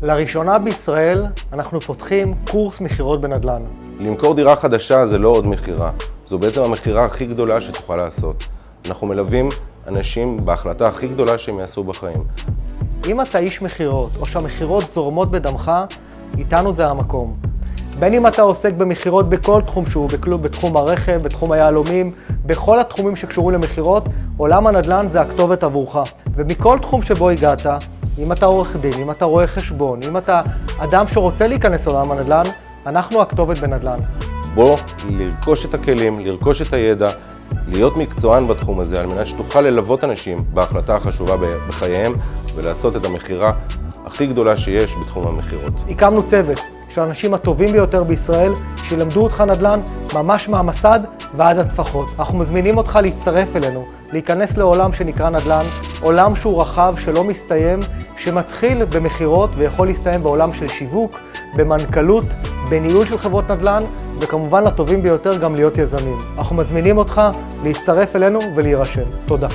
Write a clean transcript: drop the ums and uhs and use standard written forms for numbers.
לראשונה בישראל אנחנו פותחים קורס מכירות בנדל"ן. למכור דירה חדשה זה לא עוד מכירה, זו בעצם המכירה הכי גדולה שתוכל לעשות. אנחנו מלווים אנשים בהחלטה הכי גדולה שהם יעשו בחיים. אם אתה איש מכירות או שהמכירות זורמות בדמך, איתנו זה המקום. בין אם אתה עוסק במכירות בכל תחום שהוא, בתחום הרכב, בתחום היהלומים, בכל התחומים שקשורים למכירות, עולם הנדל"ן זה הכתובת עבורך. ומכל תחום שבו הגעת, אם אתה עורך דין, אם אתה רואה חשבון, אם אתה אדם שרוצה להיכנס לעולם הנדל"ן, אנחנו הכתובת בנדל"ן. בוא לרכוש את הכלים, לרכוש את הידע, להיות מקצוען בתחום הזה, על מנת שתוכל ללוות אנשים בהחלטה החשובה בחייהם, ולעשות את המכירה הכי גדולה שיש בתחום המכירות. הקמנו צוות של האנשים הטובים ביותר בישראל, שילמדו אותך נדל"ן ממש מהמסד ועד הטפחות. אנחנו מזמינים אותך להצטרף אלינו, להיכנס לעולם שנקרא נדל"ן, עולם שהוא רחב, שלא מסתיים, שמתחיל במכירות ויכול להסתיים בעולם של שיווק, במנכ"לות, בניהול של חברות נדל"ן, וכמובן לטובים ביותר גם להיות יזמים. אנחנו מזמינים אותך להצטרף אלינו ולהירשם. תודה.